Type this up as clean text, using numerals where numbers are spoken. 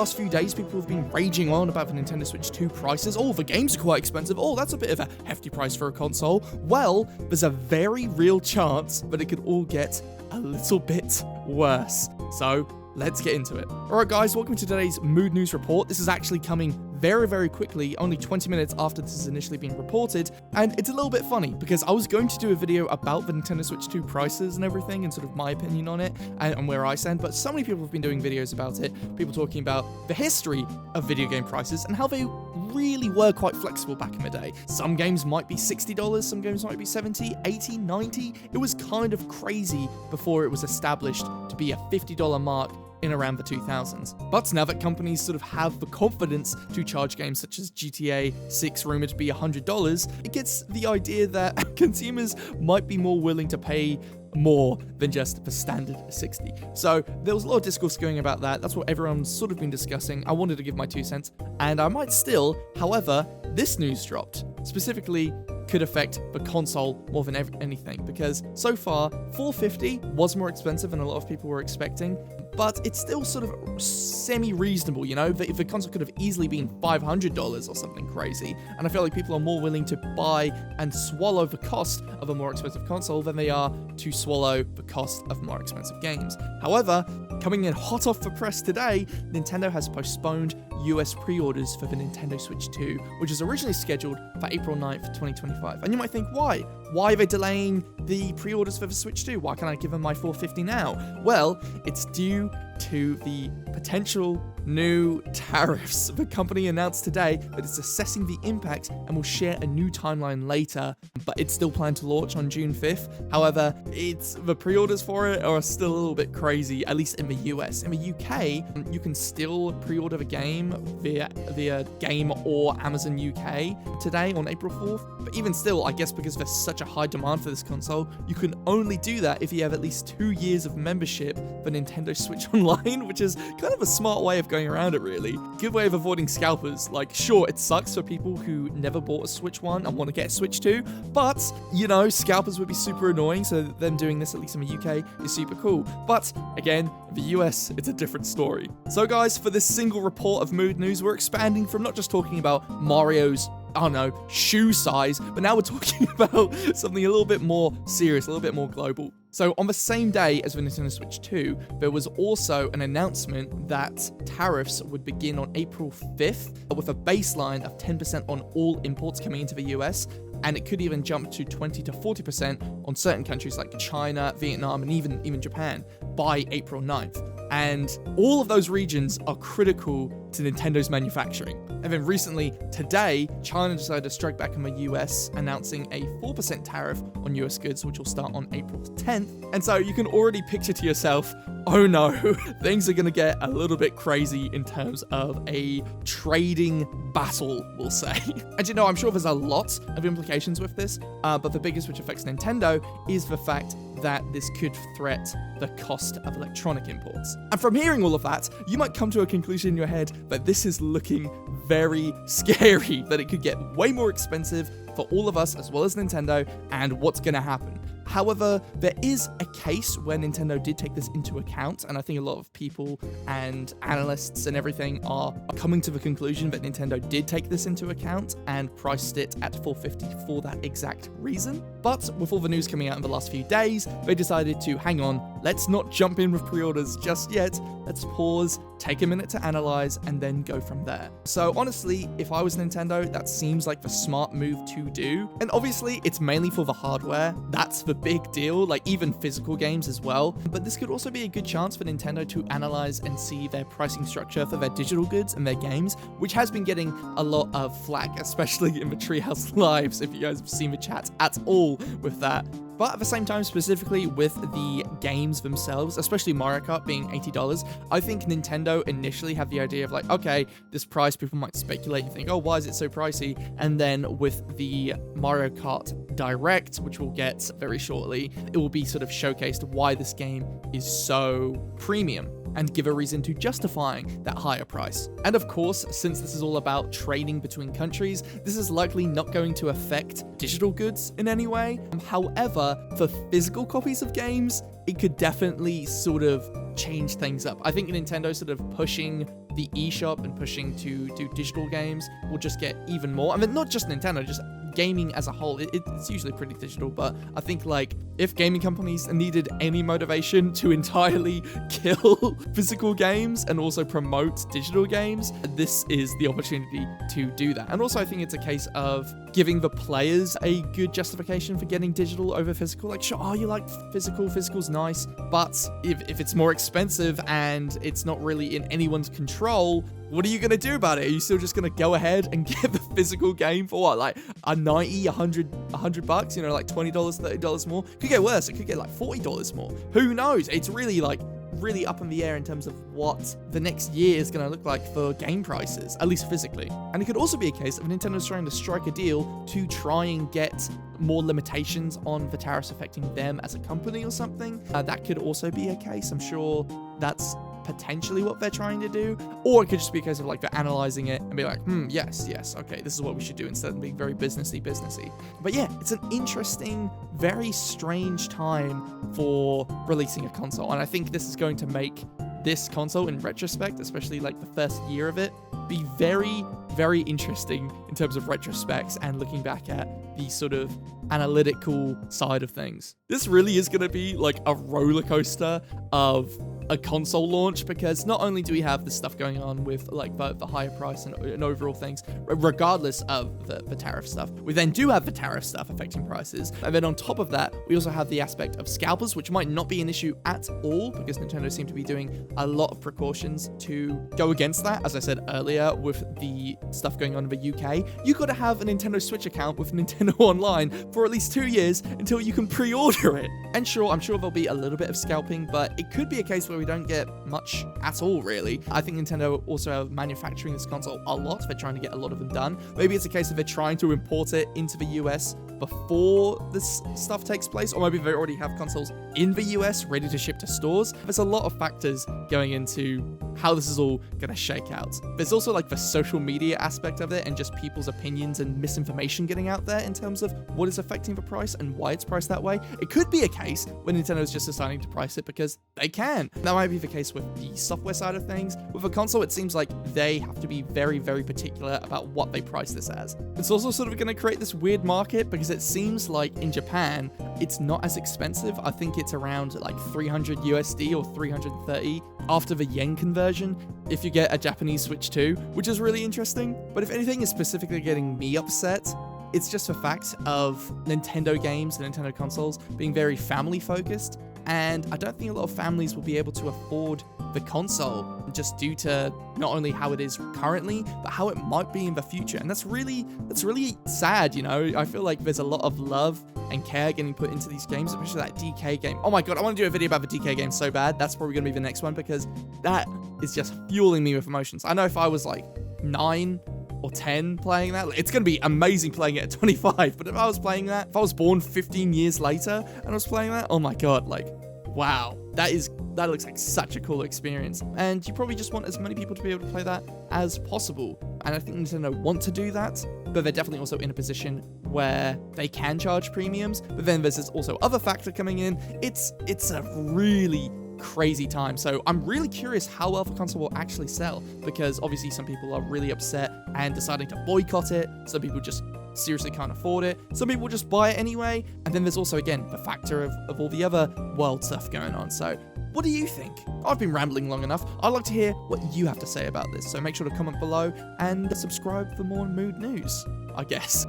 last few days, people have been raging on about the Nintendo Switch 2 prices. Oh, the games are quite expensive. Oh, that's a bit of a hefty price for a console. Well, there's a very real chance that it could all get a little bit worse. So let's get into it. Alright guys, welcome to today's Mood News Report. This is actually coming very, very quickly, only 20 minutes after this is initially being reported, and it's a little bit funny because I was going to do a video about the Nintendo Switch 2 prices and everything and sort of my opinion on it and where I stand, but so many people have been doing videos about it, people talking about the history of video game prices and how they really were quite flexible back in the day. Some games might be $60, some games might be $70, $80, $90. It was kind of crazy before it was established to be a $50 mark in around the 2000s. But now that companies sort of have the confidence to charge games such as GTA 6 rumored to be $100, it gets the idea that consumers might be more willing to pay more than just the standard 60. So there was a lot of discourse going about that. That's what everyone's sort of been discussing. I wanted to give my 2 cents, and I might still. However, this news dropped. Specifically, could affect the console more than anything, because so far $450 was more expensive than a lot of people were expecting, but it's still sort of semi-reasonable, you know? The console could have easily been $500 or something crazy, and I feel like people are more willing to buy and swallow the cost of a more expensive console than they are to swallow the cost of more expensive games. However, coming in hot off the press today, Nintendo has postponed US pre-orders for the Nintendo Switch 2, which is originally scheduled for April 9th, 2025. And you might think, why? Why are they delaying the pre-orders for the Switch 2? Why can't I give them my $450 now? Well, it's due to the potential new tariffs. The company announced today that it's assessing the impact and will share a new timeline later, but it's still planned to launch on June 5th. However, the pre-orders for it are still a little bit crazy, at least in the US. In the UK, you can still pre-order the game via Game or Amazon UK today on April 4th, but even still, I guess because there's such a high demand for this console, you can only do that if you have at least 2 years of membership for Nintendo Switch Online, which is kind of a smart way of going around it, really. Good way of avoiding scalpers. Like, sure, it sucks for people who never bought a Switch 1 and want to get a Switch 2, but, you know, scalpers would be super annoying, so them doing this, at least in the UK, is super cool. But, again, in the US, it's a different story. So, guys, for this single report of Mood News, we're expanding from not just talking about Mario's shoe size, but now we're talking about something a little bit more serious, a little bit more global. So on the same day as the Nintendo Switch 2, there was also an announcement that tariffs would begin on April 5th with a baseline of 10% on all imports coming into the US, and it could even jump to 20 to 40% on certain countries like China, Vietnam, and even Japan by April 9th. And all of those regions are critical to Nintendo's manufacturing. And then recently, today, China decided to strike back on the US, announcing a 4% tariff on US goods, which will start on April 10th. And so you can already picture to yourself, oh no, things are going to get a little bit crazy in terms of a trading battle, we'll say. And you know, I'm sure there's a lot of implications with this, but the biggest which affects Nintendo is the fact that this could threat the cost of electronic imports. And from hearing all of that, you might come to a conclusion in your head that this is looking very scary, that it could get way more expensive for all of us as well as Nintendo, and what's going to happen. However, there is a case where Nintendo did take this into account, and I think a lot of people and analysts and everything are coming to the conclusion that Nintendo did take this into account and priced it at $450 for that exact reason. But with all the news coming out in the last few days, they decided to hang on, let's not jump in with pre-orders just yet, let's pause, take a minute to analyze, and then go from there. So honestly, if I was Nintendo, that seems like the smart move to do. And obviously, it's mainly for the hardware. That's the big deal, like even physical games as well. But this could also be a good chance for Nintendo to analyze and see their pricing structure for their digital goods and their games, which has been getting a lot of flack, especially in the Treehouse Lives, if you guys have seen the chat at all with that. But at the same time, specifically with the games themselves, especially Mario Kart being $80, I think Nintendo initially had the idea of like, okay, this price, people might speculate and think, oh, why is it so pricey? And then with the Mario Kart Direct, which we'll get very shortly, it will be sort of showcased why this game is so premium and give a reason to justifying that higher price. And of course, since this is all about trading between countries, this is likely not going to affect digital goods in any way. However, for physical copies of games, it could definitely sort of change things up. I think Nintendo sort of pushing the eShop and pushing to do digital games will just get even more. I mean, not just Nintendo, just gaming as a whole. It's usually pretty digital, but I think like if gaming companies needed any motivation to entirely kill physical games and also promote digital games, this is the opportunity to do that. And also I think it's a case of giving the players a good justification for getting digital over physical. Like, sure, oh, you like physical's nice, but if it's more expensive and it's not really in anyone's control, what are you going to do about it? Are you still just going to go ahead and get the physical game for what? Like a 90, 100 bucks, you know, like $20, $30 more? Could get worse. It could get like $40 more. Who knows? It's really like really up in the air in terms of what the next year is going to look like for game prices, at least physically. And it could also be a case of Nintendo's trying to strike a deal to try and get more limitations on the tariffs affecting them as a company or something. That could also be a case. I'm sure that's potentially what they're trying to do, or it could just be a case of like they're analyzing it and be like, yes, okay, this is what we should do instead of being very businessy. But yeah, it's an interesting, very strange time for releasing a console, and I think this is going to make this console in retrospect, especially like the first year of it, be very, very interesting in terms of retrospects and looking back at the sort of analytical side of things. This really is going to be like a roller coaster of a console launch, because not only do we have this stuff going on with like the higher price and overall things, regardless of the tariff stuff, we then do have the tariff stuff affecting prices. And then on top of that, we also have the aspect of scalpers, which might not be an issue at all because Nintendo seem to be doing a lot of precautions to go against that. As I said earlier, with the stuff going on in the UK, you got to have a Nintendo Switch account with Nintendo Online for at least 2 years until you can pre-order it. And sure, I'm sure there'll be a little bit of scalping, but it could be a case where we don't get much at all, really. I think Nintendo also are manufacturing this console a lot. They're trying to get a lot of them done. Maybe it's a case of they're trying to import it into the US before this stuff takes place, or maybe they already have consoles in the US ready to ship to stores. There's a lot of factors going into how this is all gonna shake out. There's also like the social media aspect of it and just people's opinions and misinformation getting out there in terms of what is affecting the price and why it's priced that way. It could be a case where Nintendo's just deciding to price it because they can. That might be the case with the software side of things. With a console, it seems like they have to be very, very particular about what they price this as. It's also sort of gonna create this weird market because it seems like in Japan, it's not as expensive. I think it's around like 300 USD or 330 after the yen conversion if you get a Japanese Switch 2, which is really interesting. But if anything is specifically getting me upset, it's just the fact of Nintendo games and Nintendo consoles being very family focused. And I don't think a lot of families will be able to afford the console just due to not only how it is currently, but how it might be in the future. And that's really sad, you know? I feel like there's a lot of love and care getting put into these games, especially that DK game. Oh my god, I want to do a video about the DK game so bad. That's probably going to be the next one because that is just fueling me with emotions. I know if I was like 9 or 10 playing that, it's going to be amazing playing it at 25, but if I was playing that, if I was born 15 years later and I was playing that, oh my god, like, wow, that looks like such a cool experience. And you probably just want as many people to be able to play that as possible. And I think Nintendo want to do that, but they're definitely also in a position where they can charge premiums. But then there's this also other factor coming in. It's a really crazy time. So I'm really curious how well the console will actually sell, because obviously some people are really upset and deciding to boycott it. Some people just seriously can't afford it. Some people just buy it anyway. And then there's also, again, the factor of all the other world stuff going on. So what do you think? I've been rambling long enough. I'd like to hear what you have to say about this. So make sure to comment below and subscribe for more mood news, I guess.